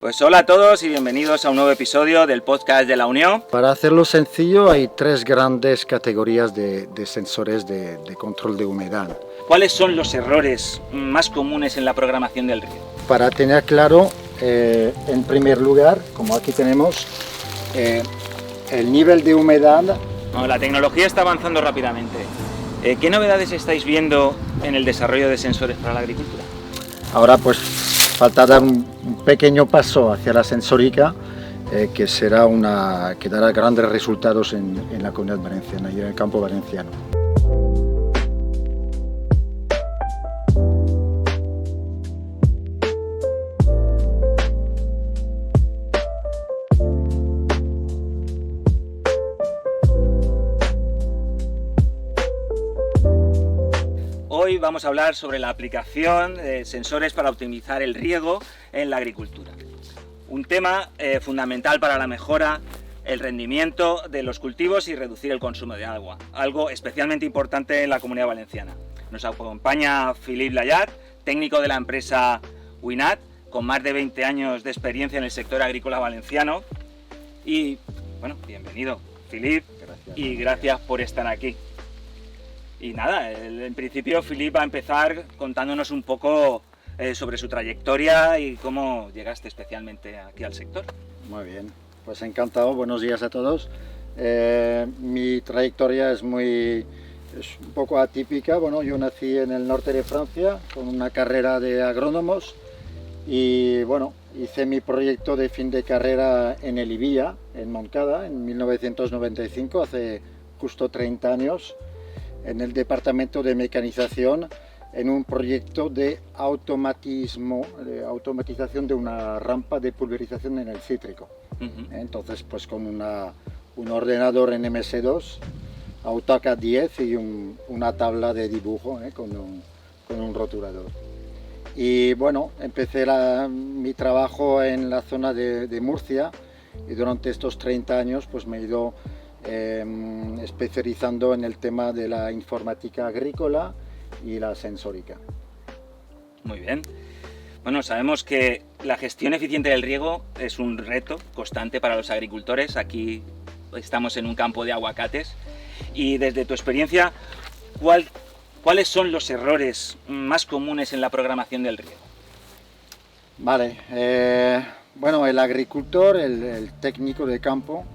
Pues hola a todos y bienvenidos a un nuevo episodio del podcast de la Unión. Para hacerlo sencillo, hay tres grandes categorías de sensores de control de humedad. ¿Cuáles son los errores más comunes en la programación del riego? Para tener claro, en primer lugar, como aquí tenemos, el nivel de humedad. No, la tecnología está avanzando rápidamente. ¿Qué novedades estáis viendo en el desarrollo de sensores para la agricultura? Ahora pues falta dar un pequeño paso hacia la sensórica, que dará grandes resultados en la Comunidad Valenciana y en el campo valenciano. Hoy vamos a hablar sobre la aplicación de sensores para optimizar el riego en la agricultura. Un tema fundamental para la mejora, el rendimiento de los cultivos y reducir el consumo de agua, algo especialmente importante en la Comunidad Valenciana. Nos acompaña Philippe Layard, técnico de la empresa Winat, con más de 20 años de experiencia en el sector agrícola valenciano. Y bueno, bienvenido, Philippe, y gracias por estar aquí. Y nada, en principio Philippe va a empezar contándonos un poco sobre su trayectoria y cómo llegaste especialmente aquí al sector. Muy bien, pues encantado, buenos días a todos. Mi trayectoria es un poco atípica. Bueno, yo nací en el norte de Francia con una carrera de agrónomos y bueno, hice mi proyecto de fin de carrera en el IBIA, en Montcada, en 1995, hace justo 30 años. En el departamento de mecanización, en un proyecto de automatización de una rampa de pulverización en el cítrico. Entonces, pues con un ordenador en MS2, AutoCAD 10 y una tabla de dibujo con un rotulador. Y bueno, empecé mi trabajo en la zona de Murcia y durante estos 30 años pues me he ido especializando en el tema de la informática agrícola y la sensórica. Muy bien. Bueno, sabemos que la gestión eficiente del riego es un reto constante para los agricultores. Aquí estamos en un campo de aguacates y desde tu experiencia, ¿cuáles son los errores más comunes en la programación del riego? Vale, bueno, el agricultor, el técnico de campo,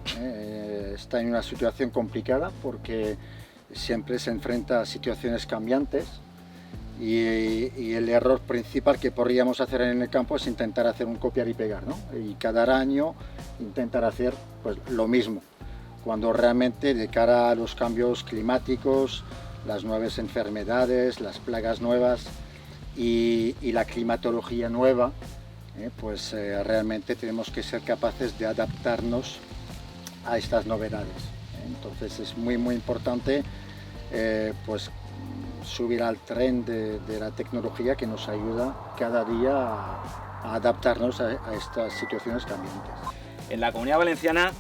está en una situación complicada porque siempre se enfrenta a situaciones cambiantes y el error principal que podríamos hacer en el campo es intentar hacer un copiar y pegar, ¿no? Y cada año intentar hacer pues, lo mismo, cuando realmente de cara a los cambios climáticos, las nuevas enfermedades, las plagas nuevas y la climatología nueva, realmente tenemos que ser capaces de adaptarnos a estas novedades. Entonces es muy importante pues subir al tren de la tecnología que nos ayuda cada día a adaptarnos a estas situaciones cambiantes. En la Comunidad Valenciana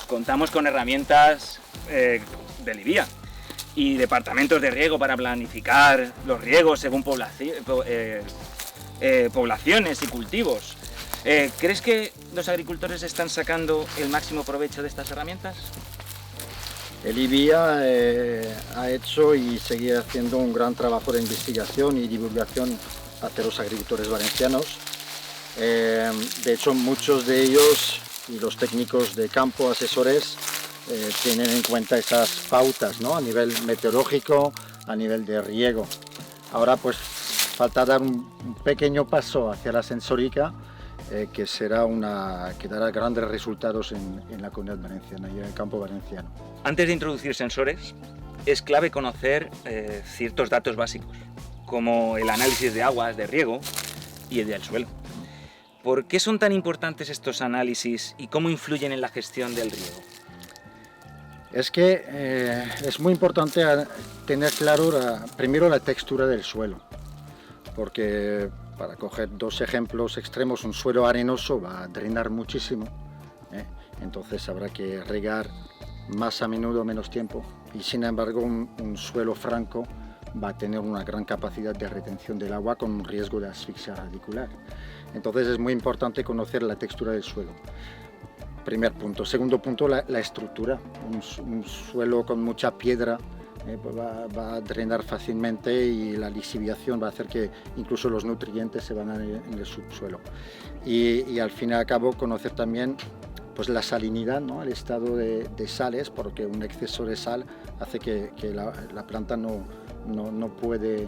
contamos con herramientas del IBIA y departamentos de riego para planificar los riegos según poblaciones y cultivos. ¿Crees que los agricultores están sacando el máximo provecho de estas herramientas? El IBIA ha hecho y sigue haciendo un gran trabajo de investigación y divulgación hacia los agricultores valencianos. De hecho, muchos de ellos y los técnicos de campo, asesores, tienen en cuenta esas pautas, ¿no? A nivel meteorológico, a nivel de riego. Ahora pues falta dar un pequeño paso hacia la sensórica, que dará grandes resultados en la Comunidad Valenciana y en el campo valenciano. Antes de introducir sensores, es clave conocer ciertos datos básicos, como el análisis de aguas, de riego y el del suelo. ¿Por qué son tan importantes estos análisis y cómo influyen en la gestión del riego? Es que es muy importante tener claro primero la textura del suelo, porque para coger dos ejemplos extremos, un suelo arenoso va a drenar muchísimo, entonces habrá que regar más a menudo, menos tiempo, y sin embargo un suelo franco va a tener una gran capacidad de retención del agua con un riesgo de asfixia radicular. Entonces es muy importante conocer la textura del suelo. Primer punto. Segundo punto, la estructura. Un suelo con mucha piedra pues va a drenar fácilmente y la lixiviación va a hacer que incluso los nutrientes se van en el subsuelo. Y al fin y al cabo conocer también pues la salinidad, ¿no? El estado de sales, porque un exceso de sal hace que la planta no puede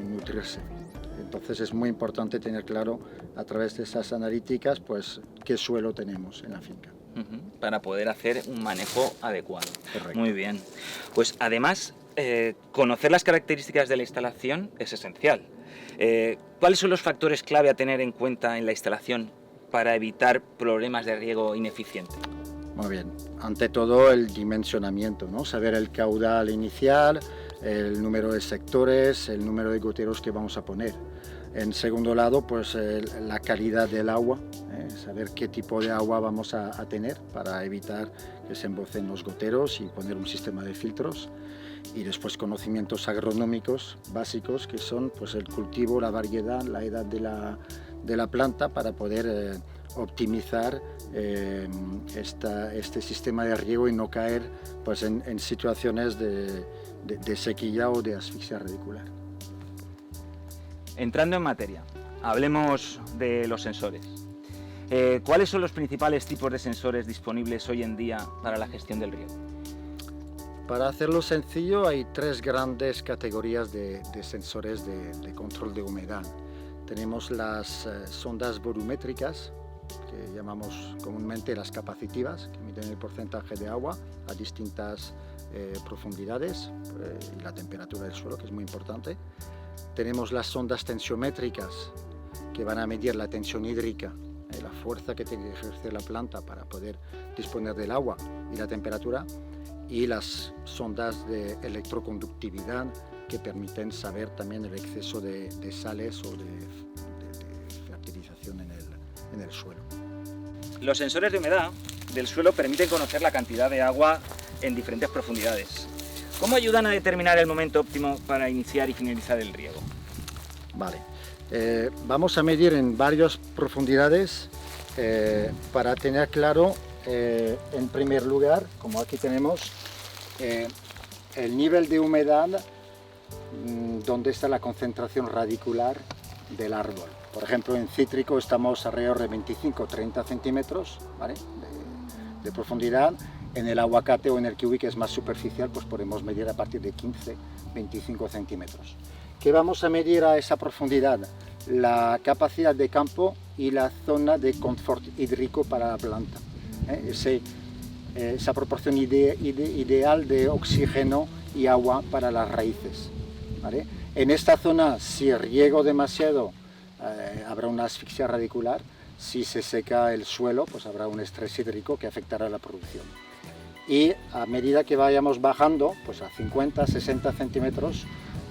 nutrirse. Entonces es muy importante tener claro a través de esas analíticas pues qué suelo tenemos en la finca. Para poder hacer un manejo adecuado. Correcto. Muy bien. Pues además, conocer las características de la instalación es esencial. ¿Cuáles son los factores clave a tener en cuenta en la instalación para evitar problemas de riego ineficiente? Muy bien. Ante todo el dimensionamiento, ¿no? Saber el caudal inicial, el número de sectores, el número de goteros que vamos a poner. En segundo lado, pues la calidad del agua, saber qué tipo de agua vamos a tener para evitar que se embocen los goteros y poner un sistema de filtros. Y después conocimientos agronómicos básicos que son pues el cultivo, la variedad, la edad de la planta para poder optimizar este sistema de riego y no caer pues en situaciones de sequía o de asfixia radicular. Entrando en materia, hablemos de los sensores. ¿Cuáles son los principales tipos de sensores disponibles hoy en día para la gestión del riego? Para hacerlo sencillo, hay tres grandes categorías de sensores de control de humedad. Tenemos las sondas volumétricas, que llamamos comúnmente las capacitivas, que miden el porcentaje de agua a distintas profundidades y la temperatura del suelo, que es muy importante. Tenemos las sondas tensiométricas, que van a medir la tensión hídrica, la fuerza que tiene que ejercer la planta para poder disponer del agua y la temperatura. Y las sondas de electroconductividad, que permiten saber también el exceso de sales o de fertilización en el suelo. Los sensores de humedad del suelo permiten conocer la cantidad de agua en diferentes profundidades. ¿Cómo ayudan a determinar el momento óptimo para iniciar y finalizar el riego? Vale, vamos a medir en varias profundidades para tener claro, en primer lugar, como aquí tenemos, el nivel de humedad donde está la concentración radicular del árbol. Por ejemplo, en cítrico estamos alrededor de 25-30 centímetros, ¿vale? de profundidad. En el aguacate o en el kiwi, que es más superficial, pues podemos medir a partir de 15-25 centímetros. ¿Qué vamos a medir a esa profundidad? La capacidad de campo y la zona de confort hídrico para la planta. Esa proporción ideal de oxígeno y agua para las raíces, ¿vale? En esta zona, si riego demasiado, habrá una asfixia radicular. Si se seca el suelo, pues habrá un estrés hídrico que afectará la producción. Y a medida que vayamos bajando, pues a 50-60 centímetros,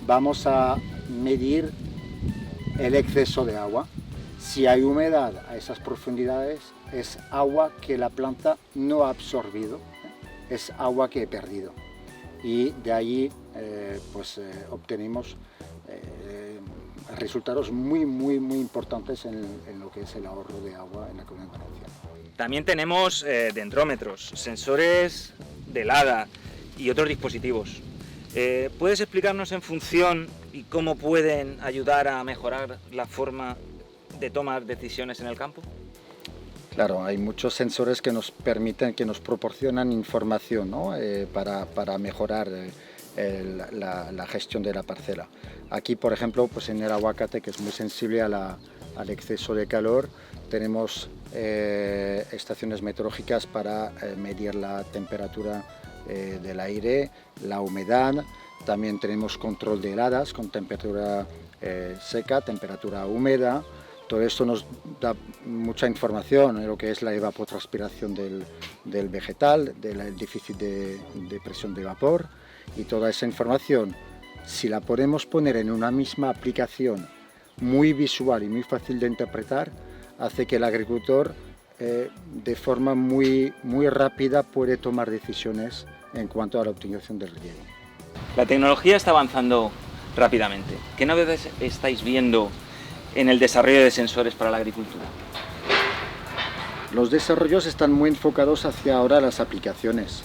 vamos a medir el exceso de agua. Si hay humedad a esas profundidades, es agua que la planta no ha absorbido, es agua que he perdido. Y de ahí obtenemos resultados muy importantes en lo que es el ahorro de agua en la Comunidad Valenciana. También tenemos dendrómetros, sensores de helada y otros dispositivos. ¿Puedes explicarnos en función y cómo pueden ayudar a mejorar la forma de tomar decisiones en el campo? Claro, hay muchos sensores que nos permiten, que nos proporcionan información, ¿no? Para mejorar la gestión de la parcela. Aquí, por ejemplo, pues en el aguacate, que es muy sensible al exceso de calor, tenemos estaciones meteorológicas para medir la temperatura del aire, la humedad. También tenemos control de heladas con temperatura seca, temperatura húmeda. Todo esto nos da mucha información en lo que es la evapotranspiración del vegetal, del déficit de presión de vapor, y toda esa información, si la podemos poner en una misma aplicación muy visual y muy fácil de interpretar, hace que el agricultor de forma muy rápida puede tomar decisiones en cuanto a la optimización del riego. La tecnología está avanzando rápidamente. ¿Qué novedades estáis viendo en el desarrollo de sensores para la agricultura? Los desarrollos están muy enfocados hacia ahora las aplicaciones.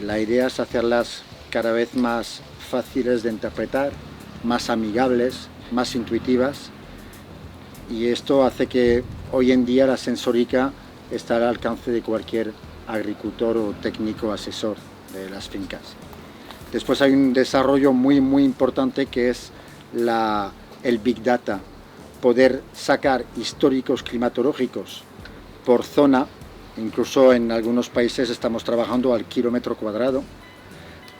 La idea es hacerlas cada vez más fáciles de interpretar, más amigables, más intuitivas, y esto hace que hoy en día la sensórica está al alcance de cualquier agricultor o técnico asesor de las fincas. Después hay un desarrollo muy importante que es el Big Data, poder sacar históricos climatológicos por zona. Incluso en algunos países estamos trabajando al kilómetro cuadrado,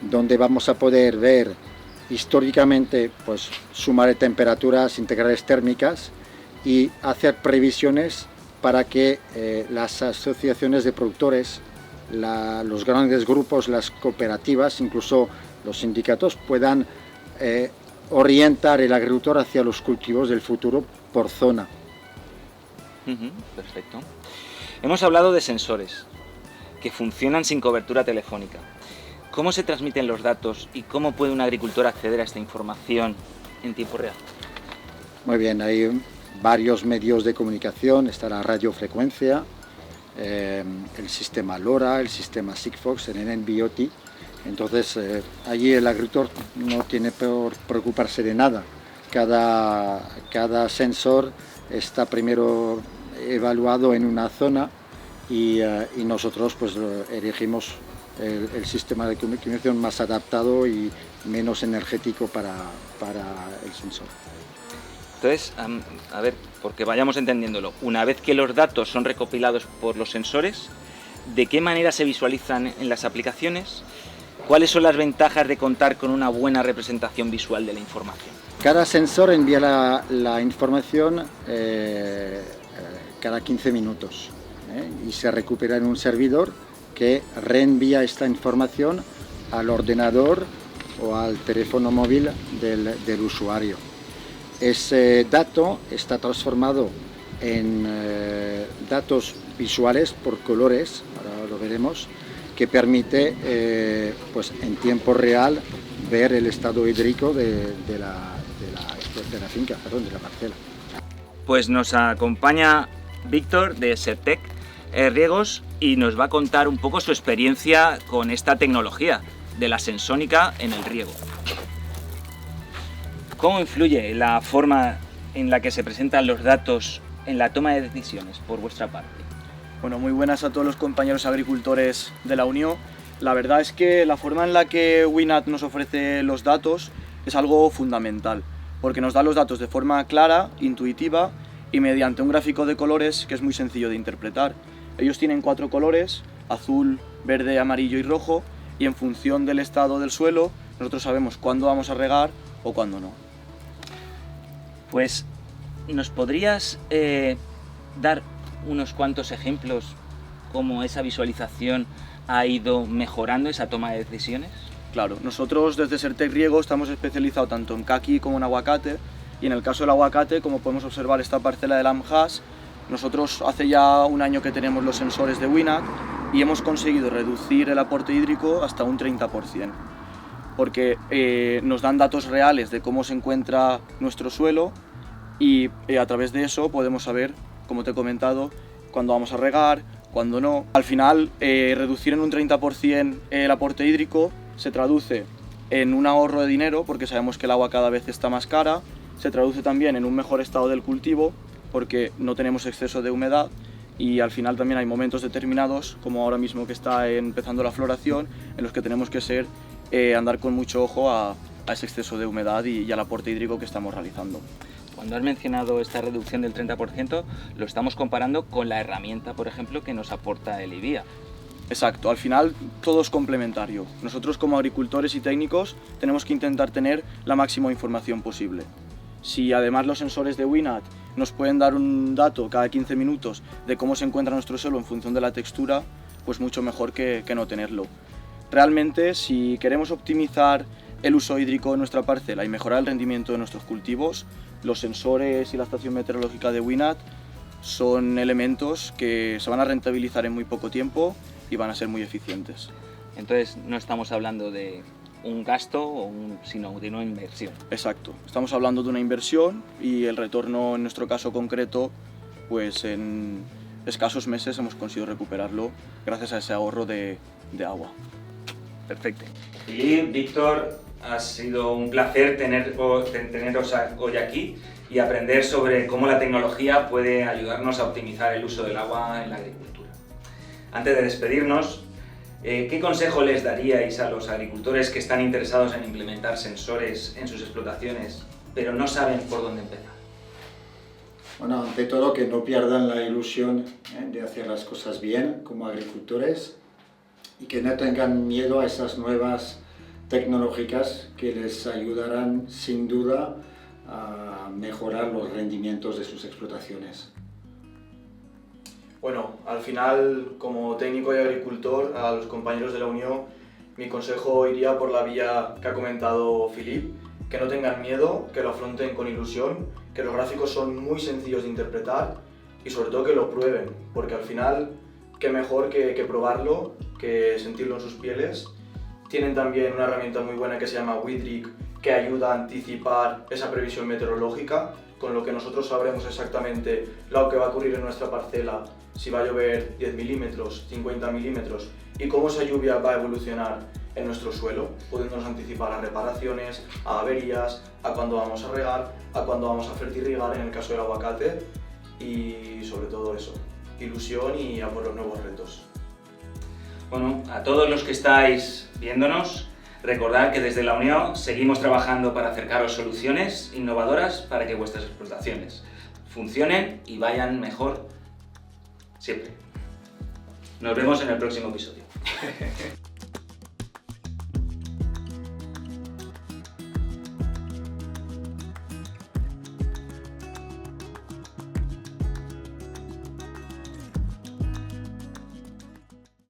donde vamos a poder ver históricamente, pues, suma de temperaturas integrales térmicas y hacer previsiones para que las asociaciones de productores, los grandes grupos, las cooperativas, incluso los sindicatos puedan orientar el agricultor hacia los cultivos del futuro por zona. Perfecto. Hemos hablado de sensores que funcionan sin cobertura telefónica. ¿Cómo se transmiten los datos y cómo puede un agricultor acceder a esta información en tiempo real? Muy bien, hay varios medios de comunicación, está la radiofrecuencia, el sistema LoRa, el sistema Sigfox, el NB-IoT. Entonces, allí el agricultor no tiene por preocuparse de nada. Cada sensor está primero evaluado en una zona y nosotros pues elegimos el sistema de comunicación más adaptado y menos energético para el sensor. Entonces, a ver, porque vayamos entendiéndolo, una vez que los datos son recopilados por los sensores, ¿de qué manera se visualizan en las aplicaciones? ¿Cuáles son las ventajas de contar con una buena representación visual de la información? Cada sensor envía la información cada 15 minutos y se recupera en un servidor que reenvía esta información al ordenador o al teléfono móvil del usuario. Ese dato está transformado en datos visuales por colores, ahora lo veremos, que permite pues en tiempo real ver el estado hídrico de la finca, de la parcela. Pues nos acompaña Víctor de Sertec Riegos y nos va a contar un poco su experiencia con esta tecnología de la sensónica en el riego. ¿Cómo influye la forma en la que se presentan los datos en la toma de decisiones por vuestra parte? Bueno, muy buenas a todos los compañeros agricultores de la Unión. La verdad es que la forma en la que Winat nos ofrece los datos es algo fundamental, porque nos da los datos de forma clara, intuitiva y mediante un gráfico de colores que es muy sencillo de interpretar. Ellos tienen 4 colores, azul, verde, amarillo y rojo, y en función del estado del suelo nosotros sabemos cuándo vamos a regar o cuándo no. Pues, ¿nos podrías dar unos cuantos ejemplos cómo esa visualización ha ido mejorando esa toma de decisiones? Claro, nosotros desde Sertec Riego estamos especializados tanto en caqui como en aguacate, y en el caso del aguacate, como podemos observar esta parcela del Amjas, nosotros hace ya un año que tenemos los sensores de Winat y hemos conseguido reducir el aporte hídrico hasta un 30%. Porque nos dan datos reales de cómo se encuentra nuestro suelo y a través de eso podemos saber, como te he comentado, cuándo vamos a regar, cuándo no. Al final, reducir en un 30% el aporte hídrico se traduce en un ahorro de dinero, porque sabemos que el agua cada vez está más cara, se traduce también en un mejor estado del cultivo, porque no tenemos exceso de humedad, y al final también hay momentos determinados, como ahora mismo que está empezando la floración, en los que tenemos que andar con mucho ojo a ese exceso de humedad y al aporte hídrico que estamos realizando. Cuando has mencionado esta reducción del 30%, lo estamos comparando con la herramienta, por ejemplo, que nos aporta el IBIA. Exacto, al final todo es complementario. Nosotros como agricultores y técnicos tenemos que intentar tener la máxima información posible. Si además los sensores de Winat nos pueden dar un dato cada 15 minutos de cómo se encuentra nuestro suelo en función de la textura, pues mucho mejor que no tenerlo. Realmente, si queremos optimizar el uso hídrico de nuestra parcela y mejorar el rendimiento de nuestros cultivos, los sensores y la estación meteorológica de Winat son elementos que se van a rentabilizar en muy poco tiempo y van a ser muy eficientes. Entonces no estamos hablando de un gasto, sino de una inversión. Exacto, estamos hablando de una inversión y el retorno en nuestro caso concreto, pues en escasos meses hemos conseguido recuperarlo gracias a ese ahorro de agua. Perfecto. Y Víctor, ha sido un placer teneros hoy aquí y aprender sobre cómo la tecnología puede ayudarnos a optimizar el uso del agua en la agricultura. Antes de despedirnos, ¿qué consejo les daríais a los agricultores que están interesados en implementar sensores en sus explotaciones, pero no saben por dónde empezar? Bueno, ante todo que no pierdan la ilusión de hacer las cosas bien como agricultores y que no tengan miedo a esas nuevas tecnológicas que les ayudarán sin duda a mejorar los rendimientos de sus explotaciones. Bueno, al final, como técnico y agricultor, a los compañeros de la Unión, mi consejo iría por la vía que ha comentado Filip, que no tengan miedo, que lo afronten con ilusión, que los gráficos son muy sencillos de interpretar y sobre todo que lo prueben, porque al final, qué mejor que probarlo, que sentirlo en sus pieles. Tienen también una herramienta muy buena que se llama Widrick, que ayuda a anticipar esa previsión meteorológica, con lo que nosotros sabremos exactamente lo que va a ocurrir en nuestra parcela, si va a llover 10 milímetros, 50 milímetros y cómo esa lluvia va a evolucionar en nuestro suelo, pudiéndonos anticipar a reparaciones, a averías, a cuándo vamos a regar, a cuándo vamos a fertirrigar en el caso del aguacate y sobre todo eso, ilusión y a por los nuevos retos. Bueno, a todos los que estáis viéndonos, recordad que desde la Unión seguimos trabajando para acercaros soluciones innovadoras para que vuestras explotaciones funcionen y vayan mejor siempre. Nos vemos en el próximo episodio.